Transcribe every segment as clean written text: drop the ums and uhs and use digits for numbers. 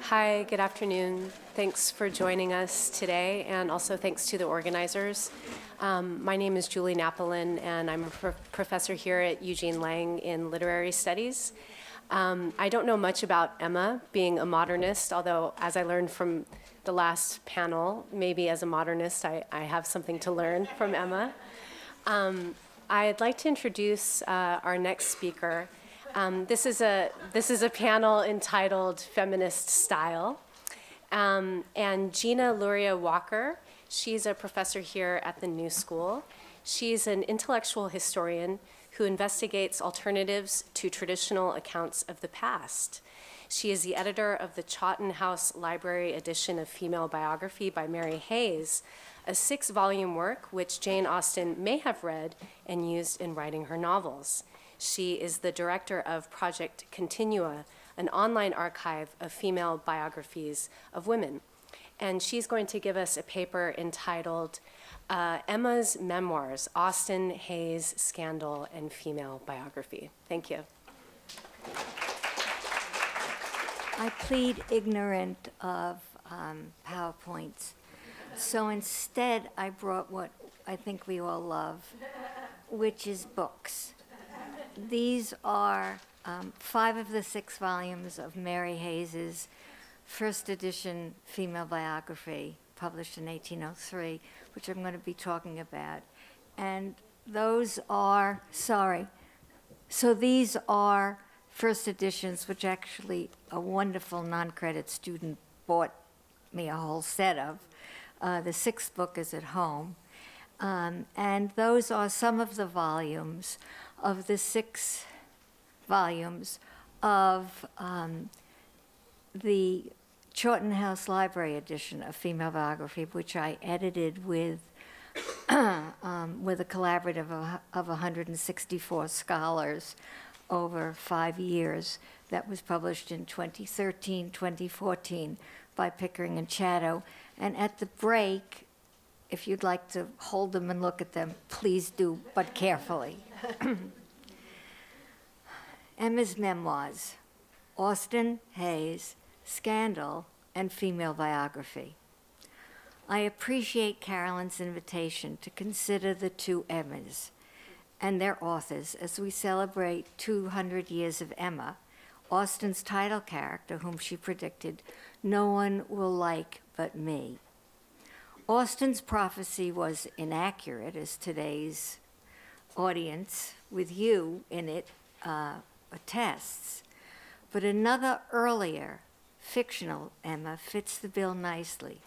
Hi, good afternoon. Thanks for joining us today, and also thanks to the organizers. My name is Julie Napolin, and I'm a professor here at Eugene Lang in literary studies. I don't know much about Emma being a modernist, although as I learned from the last panel, maybe as a modernist I have something to learn from Emma. I'd like to introduce our next speaker. This is a panel entitled Feminist Style. And Gina Luria Walker, she's a professor here at the New School. She's an intellectual historian who investigates alternatives to traditional accounts of the past. She is the editor of the Chawton House Library edition of Female Biography by Mary Hayes, a 6-volume work which Jane Austen may have read and used in writing her novels. She is the director of Project Continua, an online archive of female biographies of women. And she's going to give us a paper entitled Emma's Memoirs, Austen, Hayes, Scandal, and Female Biography. Thank you. I plead ignorant of PowerPoints. So instead, I brought what I think we all love, which is books. These are 5 of the 6 volumes of Mary Hayes's first edition female biography, published in 1803, which I'm going to be talking about. And those are, so these are first editions, which actually a wonderful non-credit student bought me a whole set of. The 6th book is at home. And those are some of the volumes of the 6 volumes of the Chawton House Library edition of Female Biography, which I edited with a collaborative of 164 scholars over 5 years. That was published in 2013, 2014 by Pickering and Chatto. And at the break, if you'd like to hold them and look at them, please do, but carefully. Emma's Memoirs, Austen, Hayes, Scandal, and Female Biography. I appreciate Carolyn's invitation to consider the 2 Emmas and their authors as we celebrate 200 years of Emma, Austen's title character, whom she predicted, "No one will like but me." Austen's prophecy was inaccurate, as today's audience with you in it attests. But another earlier fictional Emma fits the bill nicely,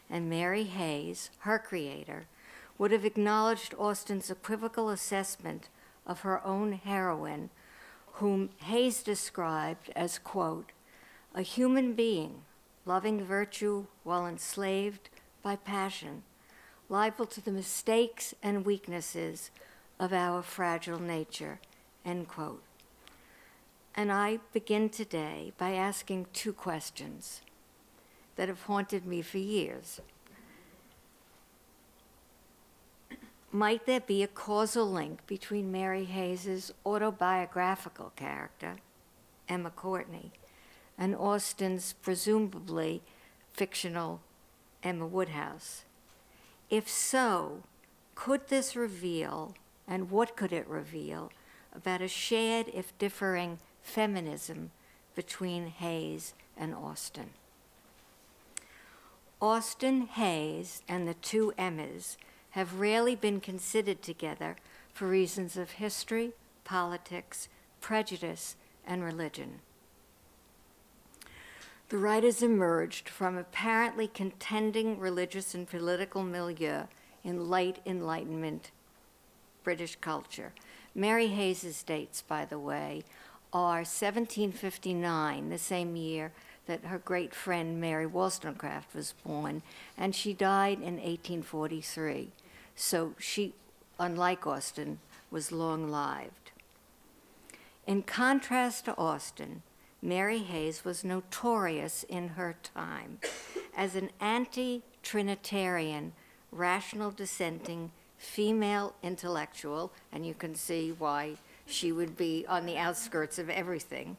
and Mary Hayes, her creator, would have acknowledged Austen's equivocal assessment of her own heroine, whom Hayes described as, quote, "a human being loving virtue while enslaved by passion, liable to the mistakes and weaknesses of our fragile nature," end quote. And I begin today by asking 2 questions that have haunted me for years. Might there be a causal link between Mary Hayes's autobiographical character, Emma Courtney, and Austen's presumably fictional Emma Woodhouse? If so, could this reveal, and what could it reveal, about a shared, if differing, feminism between Hayes and Austen? Austen, Hayes, and the 2 Emmas have rarely been considered together for reasons of history, politics, prejudice, and religion. The writers emerged from apparently contending religious and political milieu in late Enlightenment British culture. Mary Hayes's dates, by the way, are 1759, the same year that her great friend Mary Wollstonecraft was born, and she died in 1843. So she, unlike Austen, was long-lived. In contrast to Austen, Mary Hayes was notorious in her time as an anti-Trinitarian, rational dissenting female intellectual, and you can see why she would be on the outskirts of everything,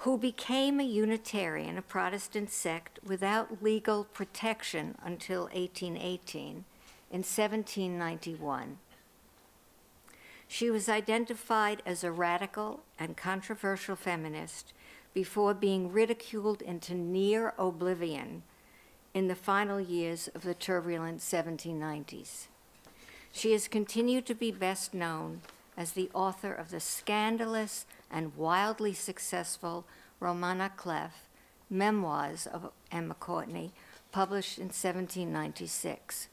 who became a Unitarian, a Protestant sect, without legal protection until 1818, in 1791. She was identified as a radical and controversial feminist before being ridiculed into near oblivion in the final years of the turbulent 1790s. She has continued to be best known as the author of the scandalous and wildly successful roman à clef, Memoirs of Emma Courtney, published in 1796.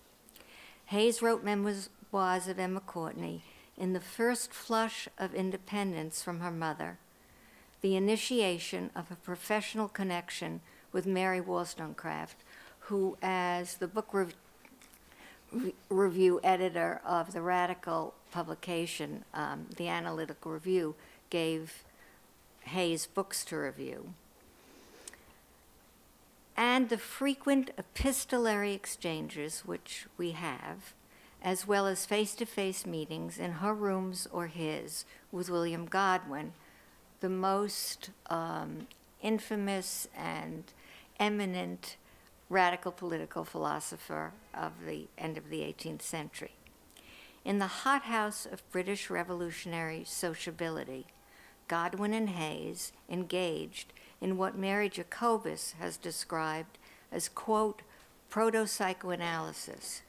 Hayes wrote Memoirs of Emma Courtney in the first flush of independence from her mother, the initiation of a professional connection with Mary Wollstonecraft, who, as the book review editor of the Radical publication, the Analytical Review, gave Hayes books to review, and the frequent epistolary exchanges which we have, as well as face-to-face meetings in her rooms or his with William Godwin, the most infamous and eminent radical political philosopher of the end of the 18th century. In the hothouse of British revolutionary sociability, Godwin and Hayes engaged in what Mary Jacobus has described as, quote, proto-psychoanalysis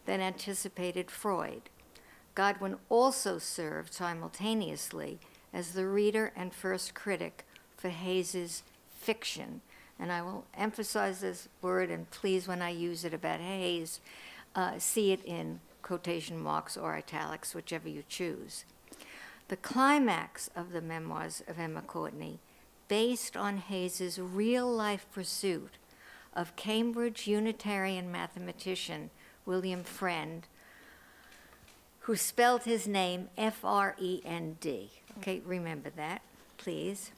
that anticipated Freud. Godwin also served simultaneously as the reader and first critic for Hayes's fiction. And I will emphasize this word, and please, when I use it about Hayes, see it in quotation marks or italics, whichever you choose. The climax of the Memoirs of Emma Courtney, based on Hayes's real-life pursuit of Cambridge Unitarian mathematician William Friend, who spelled his name F-R-E-N-D. Okay, remember that, please.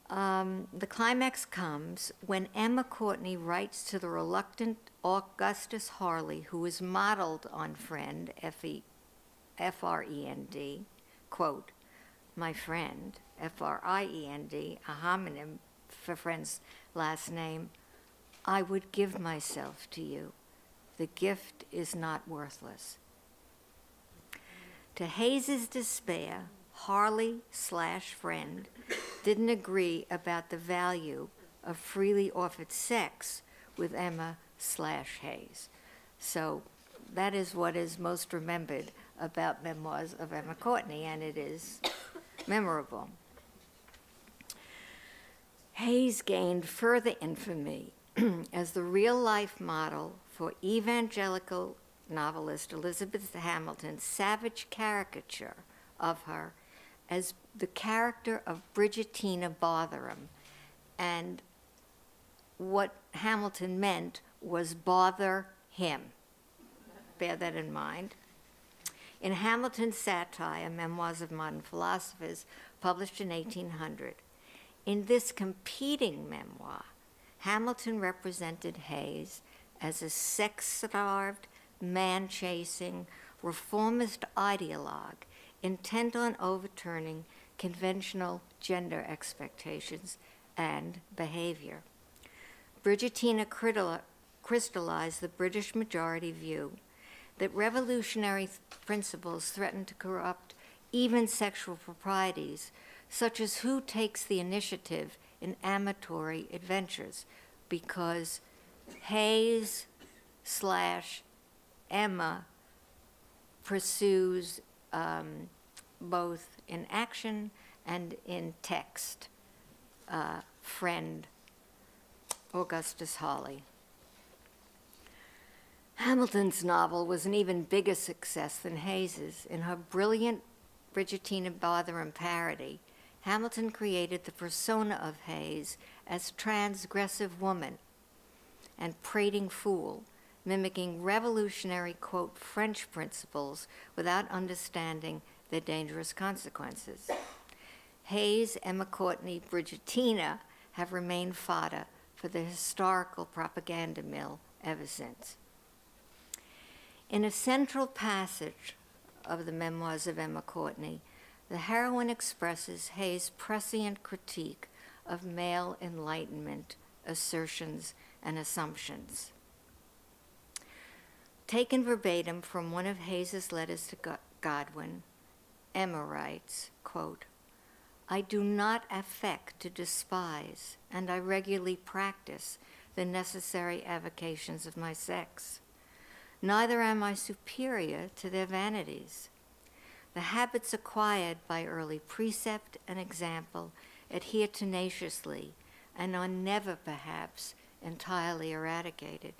The climax comes when Emma Courtney writes to the reluctant Augustus Harley, who is modeled on Friend, F-R-E-N-D, quote, my friend, F-R-I-E-N-D, a homonym for Friend's last name, I would give myself to you. The gift is not worthless. To Hayes's despair, Harley/Friend didn't agree about the value of freely offered sex with Emma/Hayes. So that is what is most remembered about Memoirs of Emma Courtney, and it is memorable. Hayes gained further infamy as the real-life model for evangelical novelist Elizabeth Hamilton's savage caricature of her as the character of Bridgettina Botherham. And what Hamilton meant was bother him. Bear that in mind. In Hamilton's satire, Memoirs of Modern Philosophers, published in 1800, in this competing memoir, Hamilton represented Hayes as a sex-starved, man-chasing, reformist ideologue intent on overturning conventional gender expectations and behavior. Bridgettina crystallized the British majority view that revolutionary principles threaten to corrupt even sexual proprieties, such as who takes the initiative in amatory adventures, because Hayes/Emma pursues both in action and in text, Friend Augustus Harley. Hamilton's novel was an even bigger success than Hayes's. In her brilliant Bridgettina Botherham parody, Hamilton created the persona of Hayes as transgressive woman and prating fool, mimicking revolutionary, quote, French principles without understanding their dangerous consequences. Hayes, Emma Courtney, Bridgettina have remained fodder for the historical propaganda mill ever since. In a central passage of the Memoirs of Emma Courtney, the heroine expresses Hayes' prescient critique of male enlightenment assertions and assumptions. Taken verbatim from one of Hayes' letters to Godwin, Emma writes, quote, "I do not affect to despise, and I regularly practice the necessary avocations of my sex. Neither am I superior to their vanities. The habits acquired by early precept and example adhere tenaciously and are never, perhaps, entirely eradicated.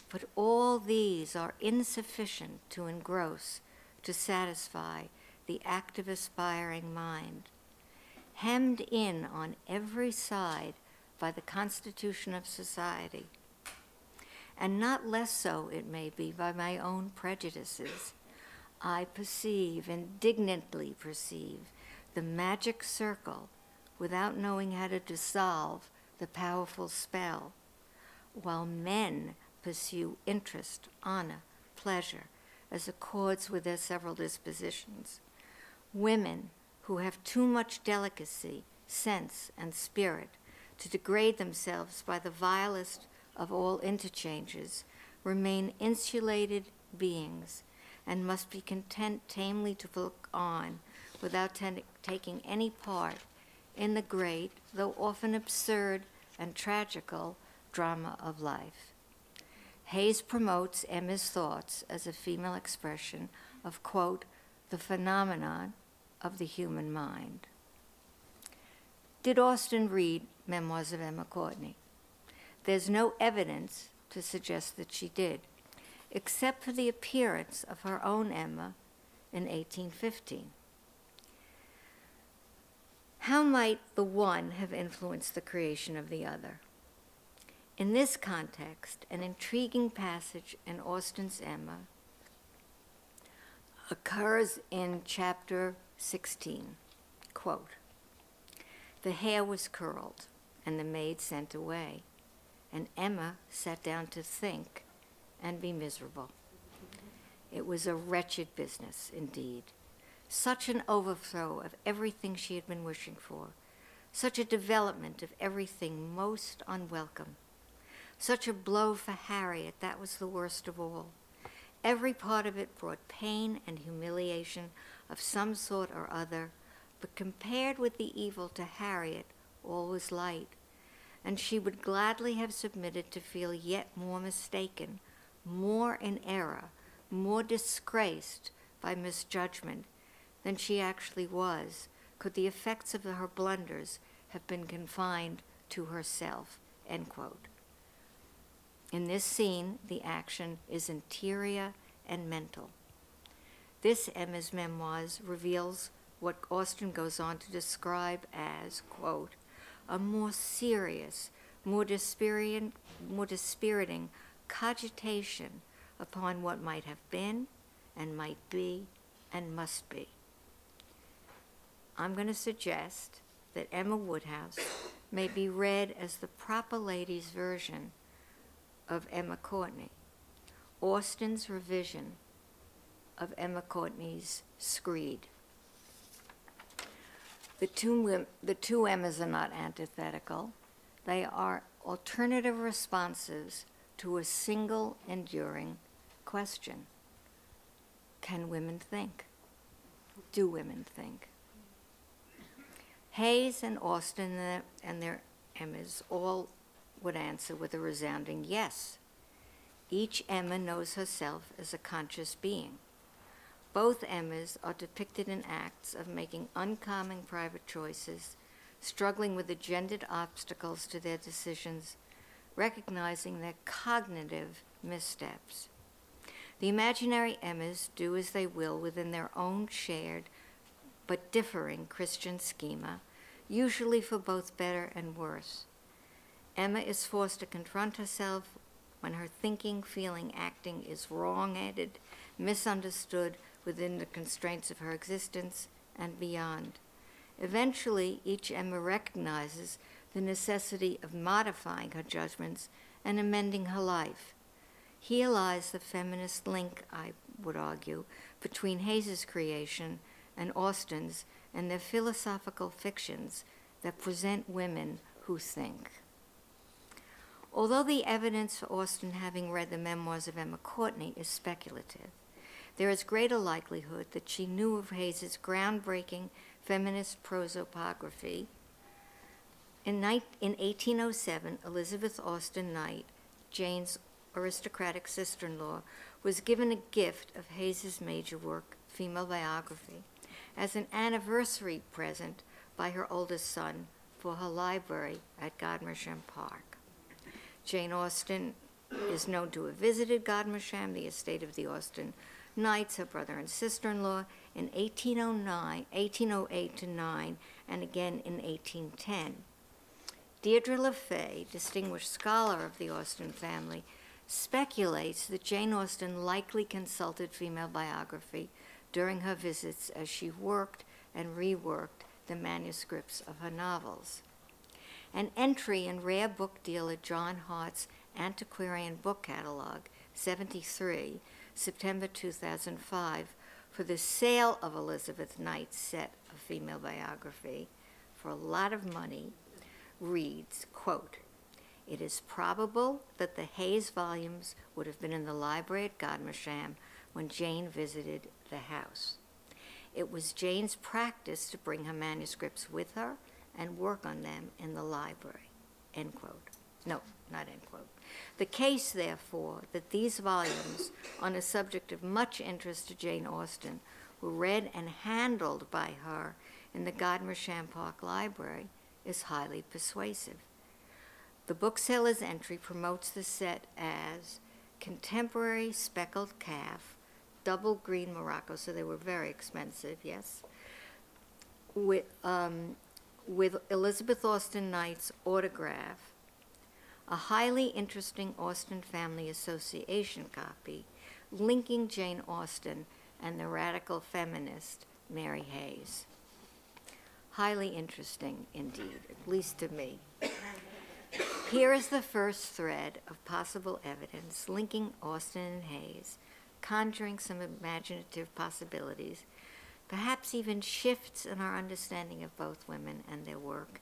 But all these are insufficient to engross, to satisfy the active, aspiring mind. Hemmed in on every side by the constitution of society, and not less so, it may be, by my own prejudices, I perceive, indignantly perceive, the magic circle without knowing how to dissolve the powerful spell, while men pursue interest, honor, pleasure, as accords with their several dispositions. Women who have too much delicacy, sense, and spirit to degrade themselves by the vilest of all interchanges remain insulated beings and must be content tamely to look on without taking any part in the great, though often absurd and tragical, drama of life." Hayes promotes Emma's thoughts as a female expression of, quote, "the phenomenon of the human mind." Did Austen read Memoirs of Emma Courtney? There's no evidence to suggest that she did, except for the appearance of her own Emma in 1815. How might the one have influenced the creation of the other? In this context, an intriguing passage in Austen's Emma occurs in chapter 16. Quote, "The hair was curled, and the maid sent away, and Emma sat down to think and be miserable. It was a wretched business, indeed. Such an overthrow of everything she had been wishing for, such a development of everything most unwelcome. Such a blow for Harriet, that was the worst of all. Every part of it brought pain and humiliation of some sort or other, but compared with the evil to Harriet, all was light, and she would gladly have submitted to feel yet more mistaken, more in error, more disgraced by misjudgment than she actually was, could the effects of her blunders have been confined to herself." End quote. In this scene, the action is interior and mental. This Emma's Memoirs reveals what Austen goes on to describe as, quote, "a more serious, more dispiriting cogitation upon what might have been and might be and must be." I'm going to suggest that Emma Woodhouse may be read as the proper lady's version of Emma Courtney, Austen's revision of Emma Courtney's screed. The two Emmas are not antithetical. They are alternative responses to a single enduring question. Can women think? Do women think? Hayes and Austen and their Emmas all would answer with a resounding yes. Each Emma knows herself as a conscious being. Both Emmas are depicted in acts of making uncommon private choices, struggling with engendered obstacles to their decisions, recognizing their cognitive missteps. The imaginary Emmas do as they will within their own shared but differing Christian schema, usually for both better and worse. Emma is forced to confront herself when her thinking, feeling, acting is wrong-headed, misunderstood within the constraints of her existence and beyond. Eventually, each Emma recognizes the necessity of modifying her judgments and amending her life. Here lies the feminist link, I would argue, between Hayes's creation and Austen's and their philosophical fictions that present women who think. Although the evidence for Austen having read the memoirs of Emma Courtney is speculative, there is greater likelihood that she knew of Hayes's groundbreaking feminist prosopography. In 1807, Elizabeth Austen Knight, Jane's aristocratic sister-in-law, was given a gift of Hayes's major work, Female Biography, as an anniversary present by her oldest son for her library at Godmersham Park. Jane Austen is known to have visited Godmersham, the estate of the Austen Knights, her brother and sister-in-law, in 1808 to 9, and again in 1810. Deirdre LaFay, distinguished scholar of the Austen family, speculates that Jane Austen likely consulted Female Biography during her visits as she worked and reworked the manuscripts of her novels. An entry in rare book dealer John Hart's Antiquarian Book Catalog, 73, September 2005, for the sale of Elizabeth Knight's set of Female Biography for a lot of money, reads, quote, "It is probable that the Hayes volumes would have been in the library at Godmersham when Jane visited the house. It was Jane's practice to bring her manuscripts with her and work on them in the library," end quote. No, not end quote. The case, therefore, that these volumes, on a subject of much interest to Jane Austen, were read and handled by her in the Godmersham Park Library is highly persuasive. The bookseller's entry promotes the set as contemporary speckled calf, double green Morocco, so they were very expensive, yes, with Elizabeth Austen Knight's autograph, a highly interesting Austen Family Association copy linking Jane Austen and the radical feminist Mary Hayes. Highly interesting indeed, at least to me. Here is the first thread of possible evidence linking Austen and Hayes, conjuring some imaginative possibilities, perhaps even shifts in our understanding of both women and their work,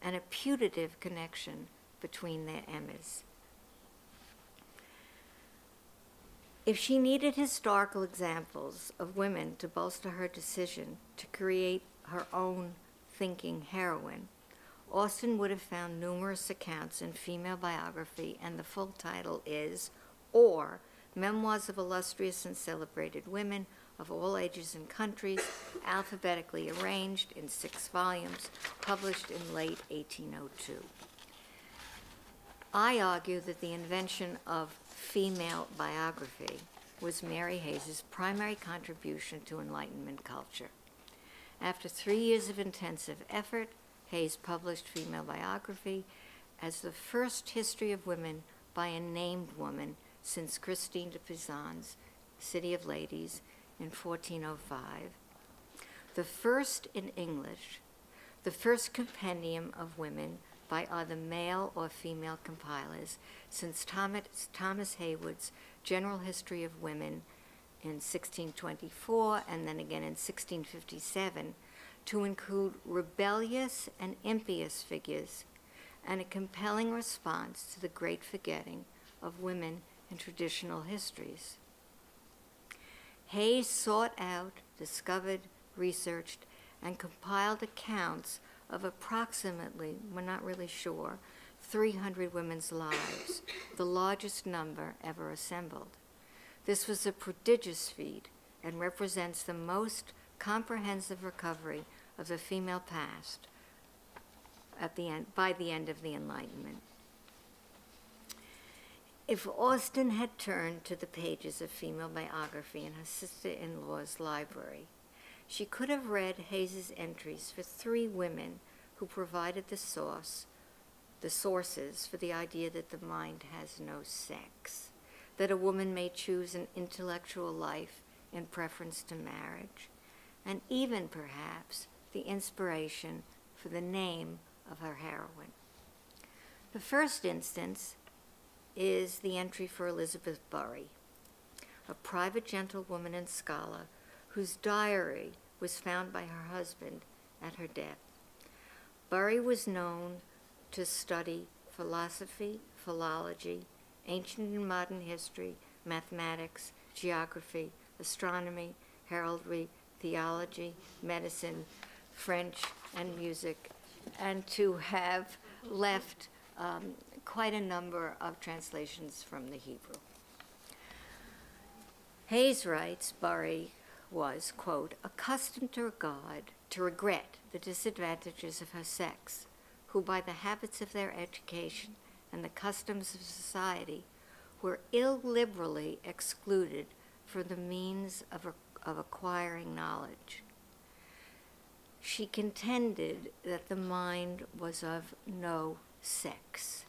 and a putative connection between their Emmas. If she needed historical examples of women to bolster her decision to create her own thinking heroine, Austen would have found numerous accounts in Female Biography, and the full title is, or Memoirs of Illustrious and Celebrated Women of All Ages and Countries, alphabetically arranged in 6 volumes, published in late 1802. I argue that the invention of female biography was Mary Hayes's primary contribution to Enlightenment culture. After 3 years of intensive effort, Hayes published Female Biography as the first history of women by a named woman since Christine de Pizan's City of Ladies in 1405, the first in English, the first compendium of women by either male or female compilers since Thomas Haywood's General History of Women in 1624 and then again in 1657, to include rebellious and impious figures and a compelling response to the great forgetting of women in traditional histories. Hayes sought out, discovered, researched, and compiled accounts of approximately, we're not really sure, 300 women's lives, the largest number ever assembled. This was a prodigious feat and represents the most comprehensive recovery of the female past by the end of the Enlightenment. If Austen had turned to the pages of Female Biography in her sister-in-law's library, she could have read Hayes's entries for 3 women who provided the sources for the idea that the mind has no sex, that a woman may choose an intellectual life in preference to marriage, and even perhaps the inspiration for the name of her heroine. The first instance is the entry for Elizabeth Burry, a private gentlewoman and scholar whose diary was found by her husband at her death. Burry was known to study philosophy, philology, ancient and modern history, mathematics, geography, astronomy, heraldry, theology, medicine, French, and music, and to have left quite a number of translations from the Hebrew. Hayes writes Burry was, quote, accustomed to regret the disadvantages of her sex, who by the habits of their education and the customs of society were illiberally excluded from the means of acquiring knowledge. She contended that the mind was of no sex.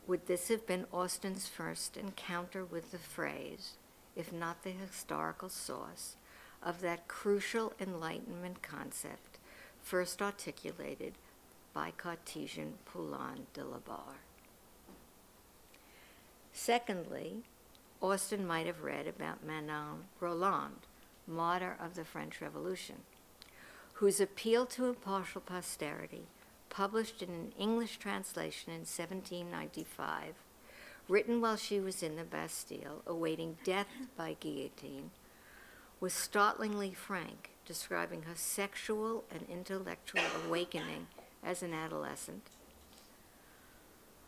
Would this have been Austen's first encounter with the phrase, if not the historical source, of that crucial Enlightenment concept first articulated by Cartesian Poulain de la Barre? Secondly, Austen might have read about Manon Roland, martyr of the French Revolution, whose appeal to impartial posterity, published in an English translation in 1795, written while she was in the Bastille, awaiting death by guillotine, was startlingly frank, describing her sexual and intellectual awakening as an adolescent,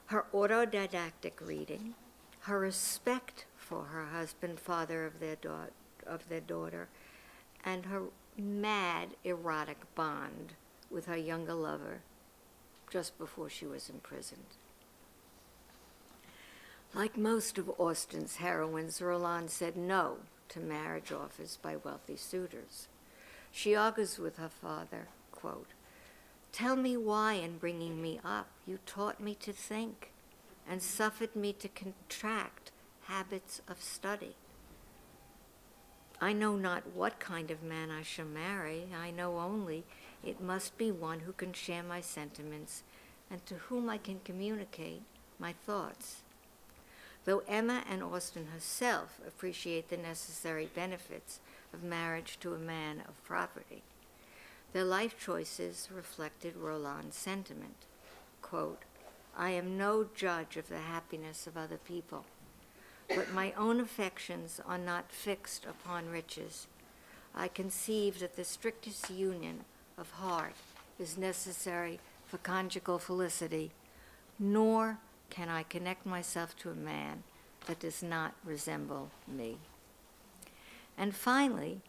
her autodidactic reading, her respect for her husband, father of their daughter, and her mad erotic bond with her younger lover just before she was imprisoned. Like most of Austen's heroines, Roland said no to marriage offers by wealthy suitors. She argues with her father, quote, tell me why in bringing me up you taught me to think and suffered me to contract habits of study. I know not what kind of man I shall marry. I know only it must be one who can share my sentiments and to whom I can communicate my thoughts. Though Emma and Austen herself appreciate the necessary benefits of marriage to a man of property, their life choices reflected Roland's sentiment. Quote, I am no judge of the happiness of other people, but my own affections are not fixed upon riches. I conceive that the strictest union of heart is necessary for conjugal felicity, nor can I connect myself to a man that does not resemble me. And finally,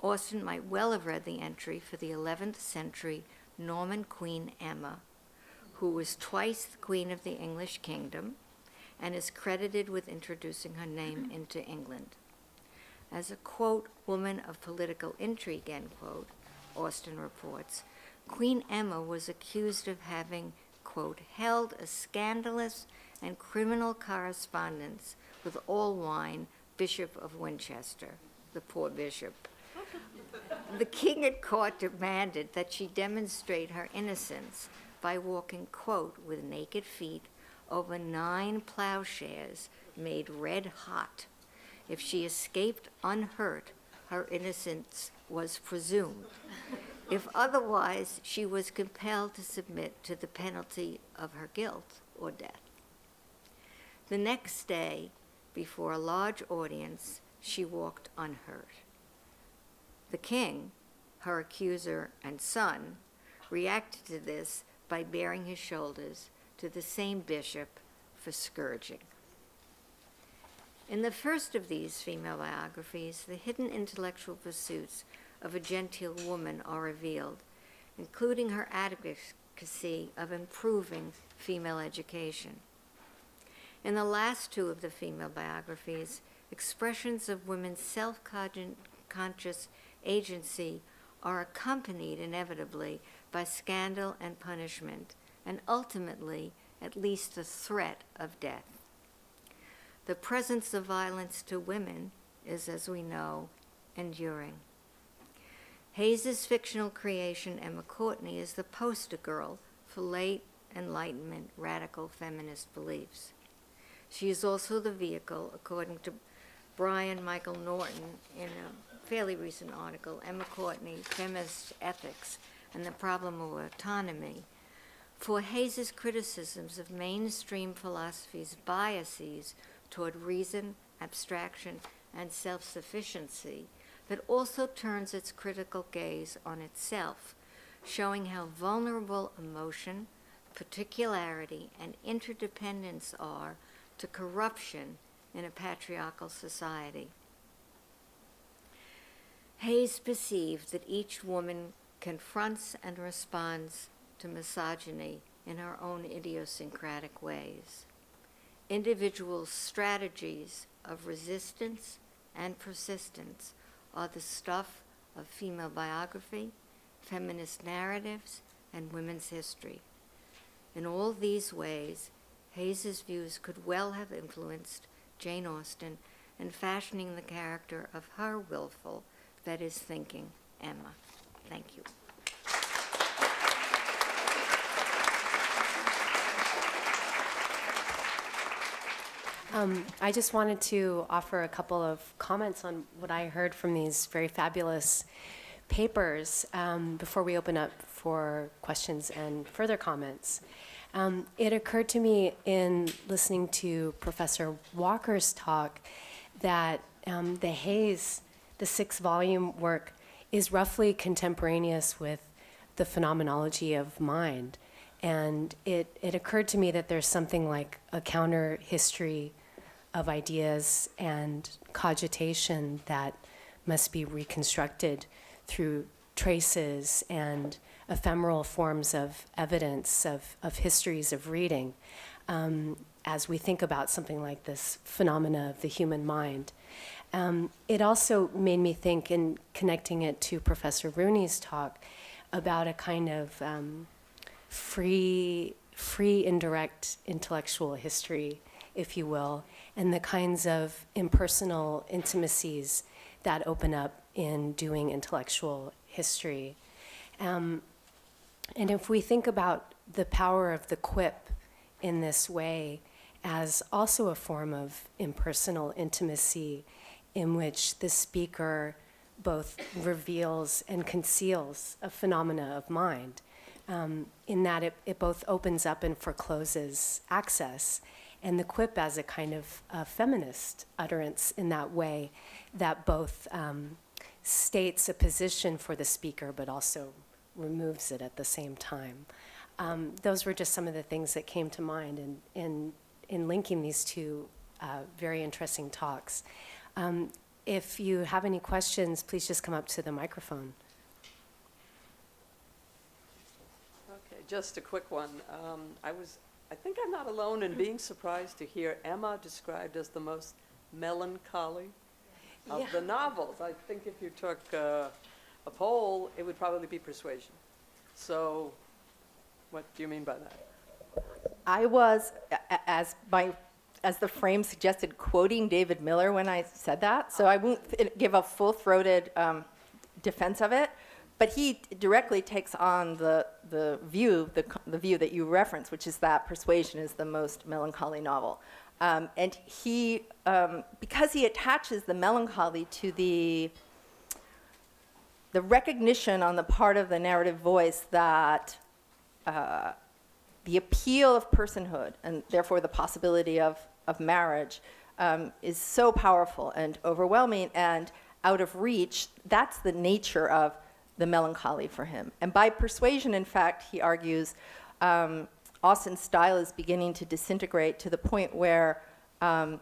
Austen might well have read the entry for the 11th century Norman Queen Emma, who was twice the queen of the English kingdom and is credited with introducing her name into England. As a, quote, woman of political intrigue, end quote, Austen reports, Queen Emma was accused of having, quote, held a scandalous and criminal correspondence with Allwine, Bishop of Winchester, the poor bishop. The king at court demanded that she demonstrate her innocence by walking, quote, with naked feet over 9 plowshares made red hot. If she escaped unhurt, her innocence was presumed. If otherwise, she was compelled to submit to the penalty of her guilt or death. The next day, before a large audience, she walked unhurt. The king, her accuser and son, reacted to this by baring his shoulders to the same bishop for scourging. In the first of these female biographies, the hidden intellectual pursuits of a genteel woman are revealed, including her advocacy of improving female education. In the last 2 of the female biographies, expressions of women's self-conscious agency are accompanied inevitably by scandal and punishment, and ultimately, at least the threat of death. The presence of violence to women is, as we know, enduring. Hayes's fictional creation, Emma Courtney, is the poster girl for late Enlightenment radical feminist beliefs. She is also the vehicle, according to Brian Michael Norton in a fairly recent article, Emma Courtney, Feminist Ethics and the Problem of Autonomy, for Hayes's criticisms of mainstream philosophy's biases toward reason, abstraction, and self-sufficiency, that also turns its critical gaze on itself, showing how vulnerable emotion, particularity, and interdependence are to corruption in a patriarchal society. Hayes perceived that each woman confronts and responds to misogyny in her own idiosyncratic ways. Individual strategies of resistance and persistence are the stuff of female biography, feminist narratives, and women's history. In all these ways, Hayes's views could well have influenced Jane Austen in fashioning the character of her willful, that is, thinking Emma. Thank you. I just wanted to offer a couple of comments on what I heard from these very fabulous papers before we open up for questions and further comments. It occurred to me in listening to Professor Walker's talk that the Hayes, the 6-volume work, is roughly contemporaneous with the phenomenology of mind. And it occurred to me that there's something like a counter history of ideas and cogitation that must be reconstructed through traces and ephemeral forms of evidence of histories of reading as we think about something like this phenomena of the human mind. It also made me think, in connecting it to Professor Rooney's talk, about a kind of free indirect intellectual history, if you will, and the kinds of impersonal intimacies that open up in doing intellectual history. And if we think about the power of the quip in this way as also a form of impersonal intimacy in which the speaker both reveals and conceals a phenomena of mind, in that it both opens up and forecloses access, and the quip as a kind of feminist utterance in that way that both states a position for the speaker but also removes it at the same time. Those were just some of the things that came to mind in linking these two very interesting talks. If you have any questions, please just come up to the microphone. Okay, just a quick one. I think I'm not alone in being surprised to hear Emma described as the most melancholy of the novels. I think if you took a poll, it would probably be Persuasion. So what do you mean by that? I was, as the frame suggested, quoting David Miller when I said that, so I won't give a full-throated defense of it, but he directly takes on the view that you reference, which is that Persuasion is the most melancholy novel. And he, because he attaches the melancholy to the recognition on the part of the narrative voice that the appeal of personhood, and therefore the possibility of marriage, is so powerful and overwhelming and out of reach, that's the nature of the melancholy for him. And by Persuasion, in fact, he argues, Austen's style is beginning to disintegrate to the point where Anne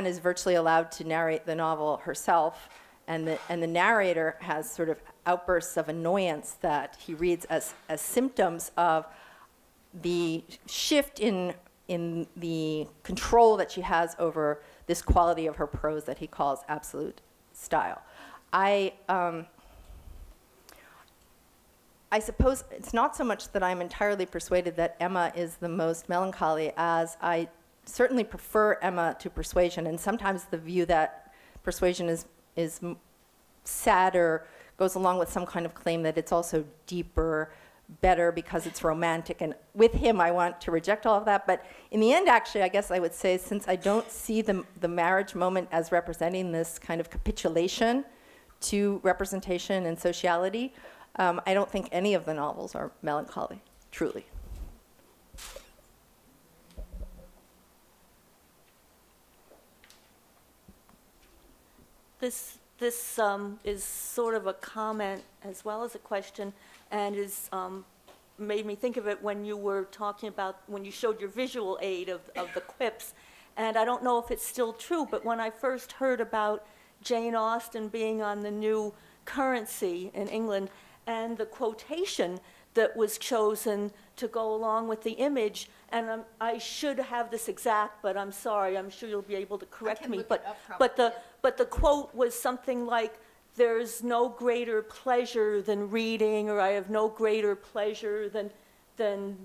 is virtually allowed to narrate the novel herself, and the narrator has sort of outbursts of annoyance that he reads as symptoms of the shift in the control that she has over this quality of her prose that he calls absolute style. I suppose it's not so much that I'm entirely persuaded that Emma is the most melancholy as I certainly prefer Emma to Persuasion, and sometimes the view that Persuasion is sadder goes along with some kind of claim that it's also deeper, better because it's romantic, and with him I want to reject all of that. But in the end, actually, I guess I would say, since I don't see the marriage moment as representing this kind of capitulation to representation and sociality, I don't think any of the novels are melancholy, truly. This is sort of a comment as well as a question, and is made me think of it when you were talking about, when you showed your visual aid of the quips. And I don't know if it's still true, but when I first heard about Jane Austen being on the new currency in England, and the quotation that was chosen to go along with the image, and I should have this exact, but I'm sorry, I'm sure you'll be able to correct me. But the quote was something like, "There's no greater pleasure than reading," or "I have no greater pleasure than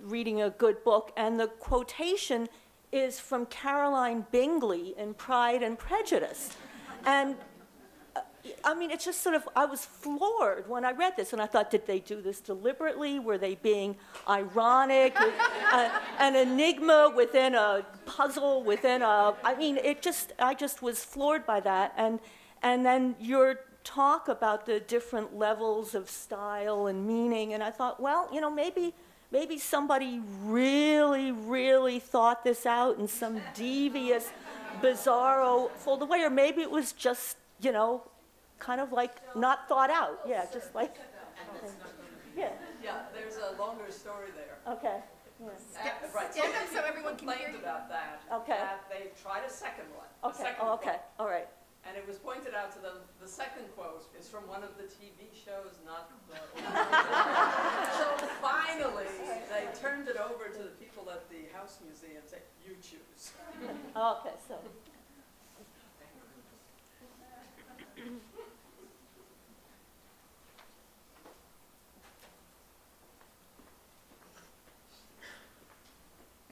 reading a good book." And the quotation is from Caroline Bingley in Pride and Prejudice. And I mean, it's just sort of, I was floored when I read this, and I thought, did they do this deliberately? Were they being ironic? An enigma within a puzzle, within a, I mean, I just was floored by that. And then your talk about the different levels of style and meaning, and I thought, well, you know, maybe somebody really, really thought this out in some devious, bizarro folded way, or maybe it was just, you know, kind of like not thought out. Yeah, just like. Yeah. Yeah, there's a longer story there. Okay. Yeah. Right. Stand up so everyone can hear complained you. about that. Okay. That they tried a second one. Okay. Oh, okay. All right. And it was pointed out to them, the second quote is from one of the TV shows, not the So finally, they turned it over to the people at the House Museum and said, "You choose." Okay, so.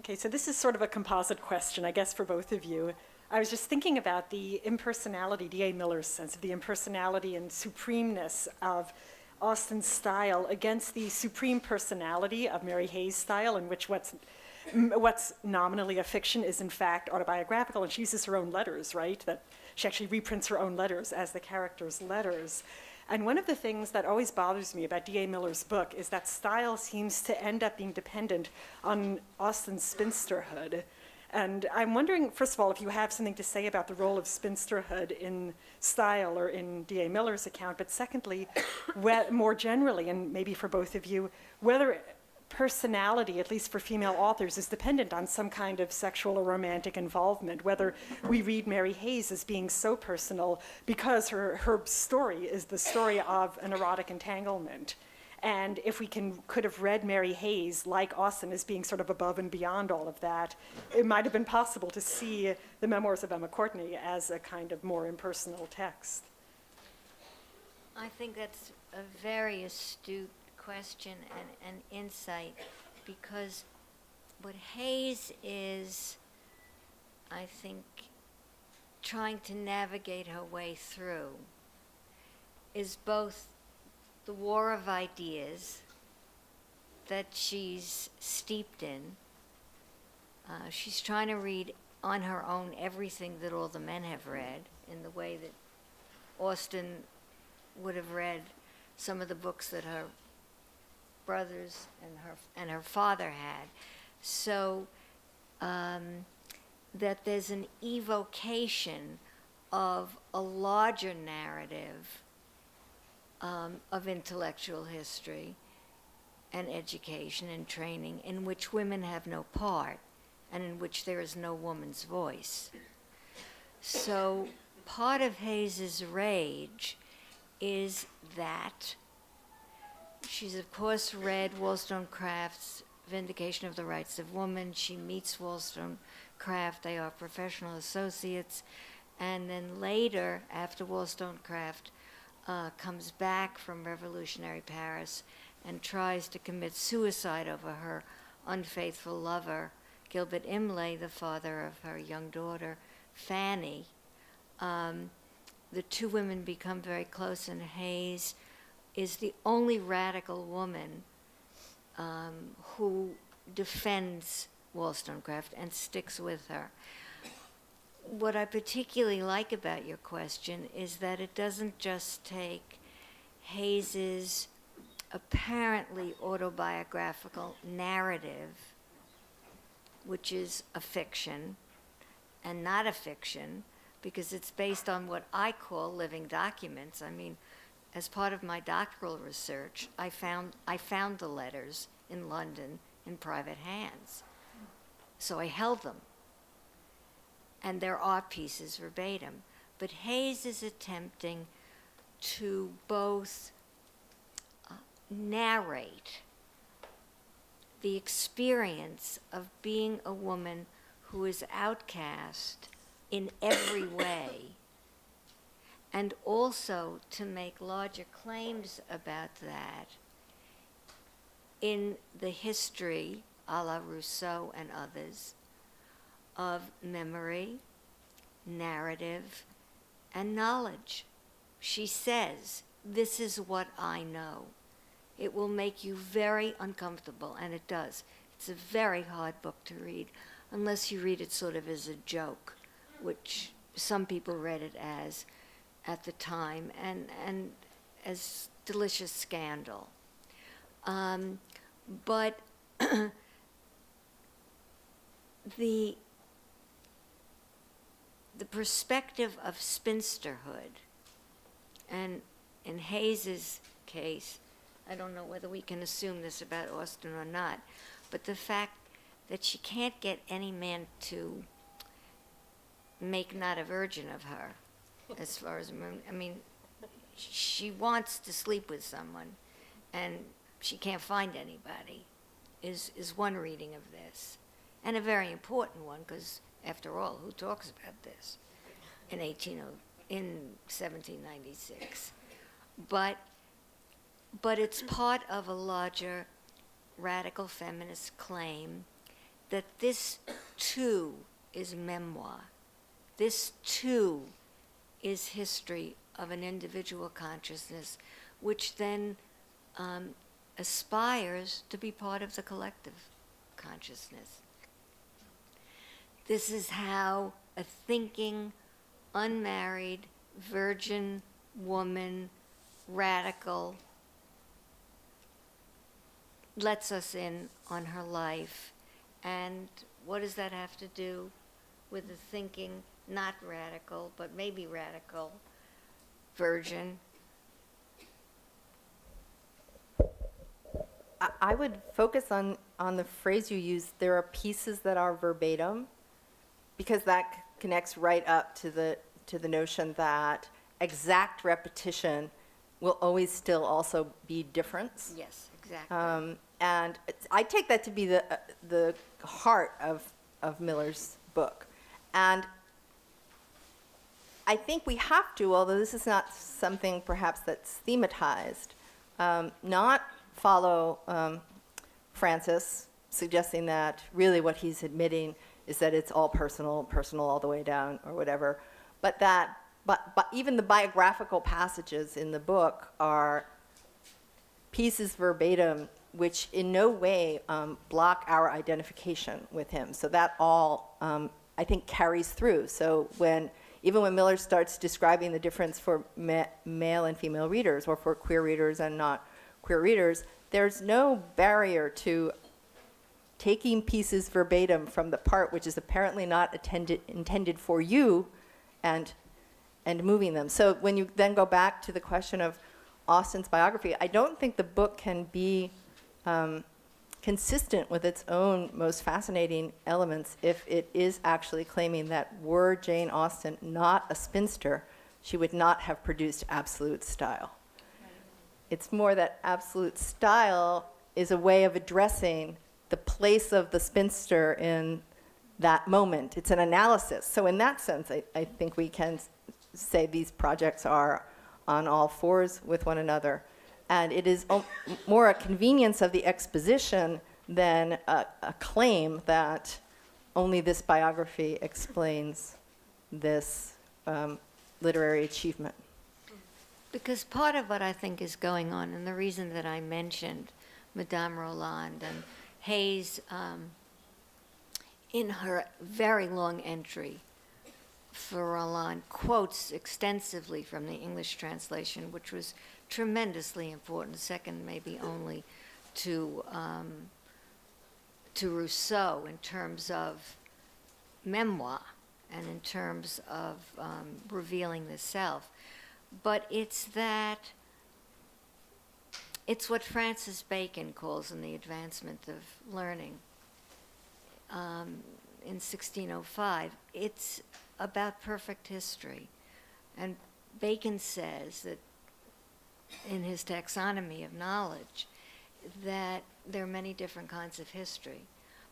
Okay, so this is sort of a composite question, I guess, for both of you. I was just thinking about the impersonality, D.A. Miller's sense of the impersonality and supremeness of Austen's style against the supreme personality of Mary Hayes' style, in which what's nominally a fiction is in fact autobiographical, and she uses her own letters, right? That she actually reprints her own letters as the characters' letters. And one of the things that always bothers me about D.A. Miller's book is that style seems to end up being dependent on Austen's spinsterhood. And I'm wondering, first of all, if you have something to say about the role of spinsterhood in style or in D.A. Miller's account, but secondly, more generally, and maybe for both of you, whether personality, at least for female authors, is dependent on some kind of sexual or romantic involvement, whether we read Mary Hayes as being so personal because her story is the story of an erotic entanglement. And if we could have read Mary Hayes like Austen as being sort of above and beyond all of that, it might have been possible to see the Memoirs of Emma Courtney as a kind of more impersonal text. I think that's a very astute question and insight, because what Hayes is, I think, trying to navigate her way through is both the war of ideas that she's steeped in. She's trying to read on her own everything that all the men have read, in the way that Austen would have read some of the books that her brothers and her father had. So that there's an evocation of a larger narrative of intellectual history and education and training in which women have no part and in which there is no woman's voice. So part of Hayes's rage is that she's, of course, read Wollstonecraft's Vindication of the Rights of Woman. She meets Wollstonecraft. They are professional associates. And then later, after Wollstonecraft comes back from revolutionary Paris and tries to commit suicide over her unfaithful lover, Gilbert Imlay, the father of her young daughter, Fanny, the two women become very close, and Hayes is the only radical woman who defends Wollstonecraft and sticks with her. what I particularly like about your question is that it doesn't just take Hayes's apparently autobiographical narrative, which is a fiction and not a fiction, because it's based on what I call living documents. I mean, as part of my doctoral research, I found the letters in London in private hands. So I held them. And there are pieces verbatim. But Hayes is attempting to both narrate the experience of being a woman who is outcast in every way, and also to make larger claims about that in the history, a la Rousseau and others, of memory, narrative, and knowledge. She says, this is what I know. It will make you very uncomfortable, and it does. It's a very hard book to read, unless you read it sort of as a joke, which some people read it as at the time, and as delicious scandal. But the perspective of spinsterhood, and in Hayes's case, I don't know whether we can assume this about Austen or not, but the fact that she can't get any man to make not a virgin of her, as far as, I mean, she wants to sleep with someone, and she can't find anybody, is one reading of this, and a very important one, because after all, who talks about this in 1796? But it's part of a larger radical feminist claim that this too is memoir. This too is history of an individual consciousness, which then aspires to be part of the collective consciousness. This is how a thinking, unmarried, virgin woman, radical, lets us in on her life. And what does that have to do with the thinking, not radical, but maybe radical, virgin? I would focus on the phrase you used, there are pieces that are verbatim, because that connects right up to the notion that exact repetition will always still also be difference. Yes, exactly. And I take that to be the heart of Miller's book. And I think we have to, although this is not something perhaps that's thematized, not follow Francis, suggesting that really what he's admitting is that it's all personal all the way down, or whatever, but even the biographical passages in the book are pieces verbatim which in no way block our identification with him. So that all, I think, carries through. So even when Miller starts describing the difference for male and female readers, or for queer readers and not queer readers, there's no barrier to taking pieces verbatim from the part which is apparently not intended for you and moving them. So when you then go back to the question of Austen's biography, I don't think the book can be consistent with its own most fascinating elements if it is actually claiming that were Jane Austen not a spinster, she would not have produced absolute style. It's more that absolute style is a way of addressing the place of the spinster in that moment. It's an analysis. So in that sense, I think we can say these projects are on all fours with one another. And it is more a convenience of the exposition than a claim that only this biography explains this literary achievement. Because part of what I think is going on, and the reason that I mentioned Madame Roland and Hayes in her very long entry for Roland quotes extensively from the English translation, which was tremendously important, second maybe only to Rousseau in terms of memoir and in terms of revealing the self. But it's what Francis Bacon calls in The Advancement of Learning in 1605. It's about perfect history. And Bacon says that in his taxonomy of knowledge that there are many different kinds of history,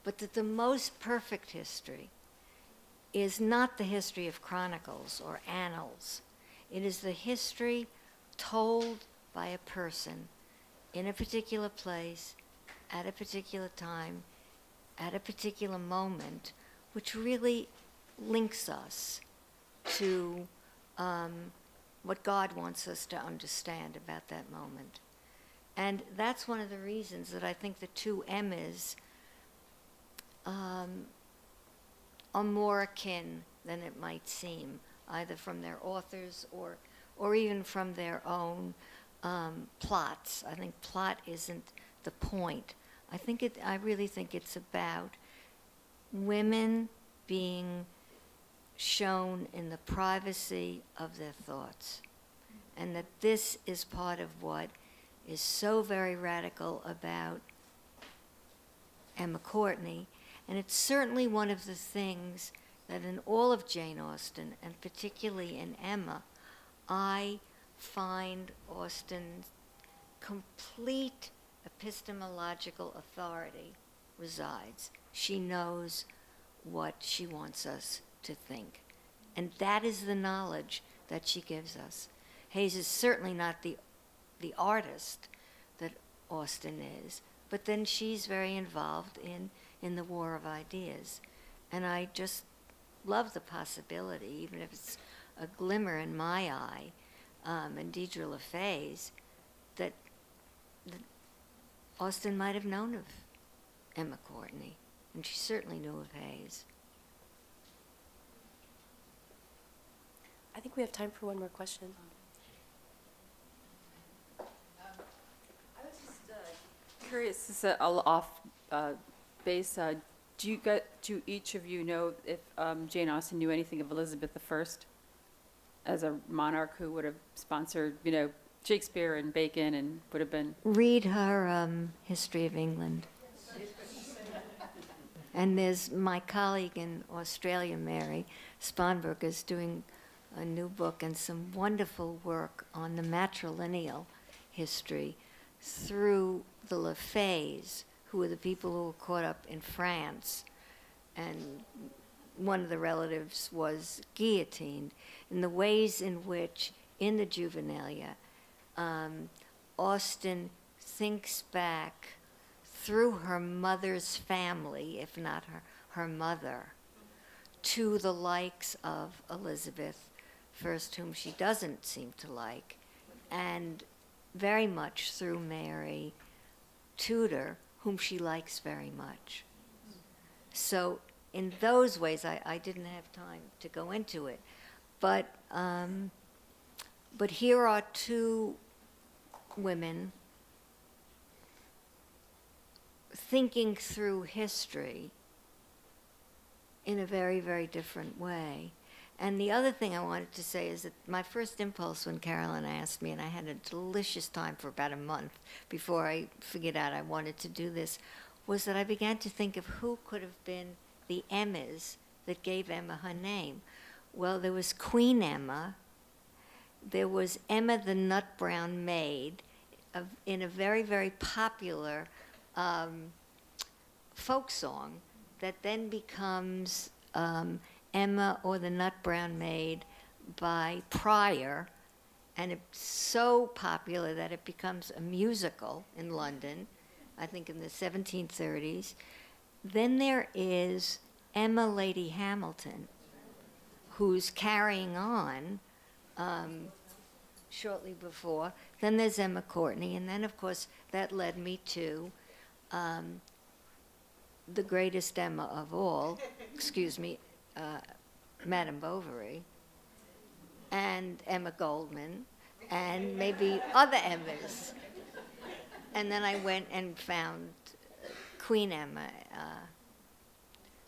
but that the most perfect history is not the history of chronicles or annals. It is the history told by a person in a particular place, at a particular time, at a particular moment, which really links us to what God wants us to understand about that moment. And that's one of the reasons that I think the two Emmas are more akin than it might seem, either from their authors or even from their own plots. I think plot isn't the point. I really think it's about women being shown in the privacy of their thoughts, and that this is part of what is so very radical about Emma Courtney, and it's certainly one of the things that in all of Jane Austen, and particularly in Emma, I find Austen's complete epistemological authority resides. She knows what she wants us to think. And that is the knowledge that she gives us. Hayes is certainly not the artist that Austen is, but then she's very involved in the war of ideas. And I just love the possibility, even if it's a glimmer in my eye, and Deidre LaFay's, that Austen might have known of Emma Courtney, and she certainly knew of Hayes. I think we have time for one more question. I was just curious, this is a little off base. Do each of you know if Jane Austen knew anything of Elizabeth I as a monarch who would have sponsored, Shakespeare and Bacon and would have been... Read her History of England. And there's my colleague in Australia, Mary Sponberg, is doing a new book and some wonderful work on the matrilineal history through the LaFays, who were the people who were caught up in France. And one of the relatives was guillotined, in the ways in which, in the Juvenilia, Austen thinks back through her mother's family, if not her mother, to the likes of Elizabeth I, whom she doesn't seem to like, and very much through Mary Tudor, whom she likes very much. So in those ways, I didn't have time to go into it. But here are two women thinking through history in a very, very different way. And the other thing I wanted to say is that my first impulse when Carolyn asked me, and I had a delicious time for about a month before I figured out I wanted to do this, was that I began to think of who could have been the Emmas that gave Emma her name. Well, there was Queen Emma, there was Emma the Nut Brown Maid, in a very, very popular folk song that then becomes Emma or the Nut Brown Maid by Pryor, and it's so popular that it becomes a musical in London, I think in the 1730s. Then there is Emma Lady Hamilton, who's carrying on shortly before. Then there's Emma Courtney, and then, of course, that led me to the greatest Emma of all, Madame Bovary and Emma Goldman and maybe other Emmas. And then I went and found Queen Emma,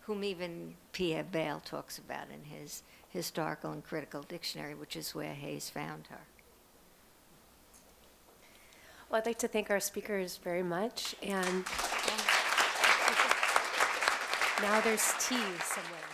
whom even Pierre Bayle talks about in his Historical and Critical Dictionary, which is where Hayes found her. Well, I'd like to thank our speakers very much, and now there's tea somewhere.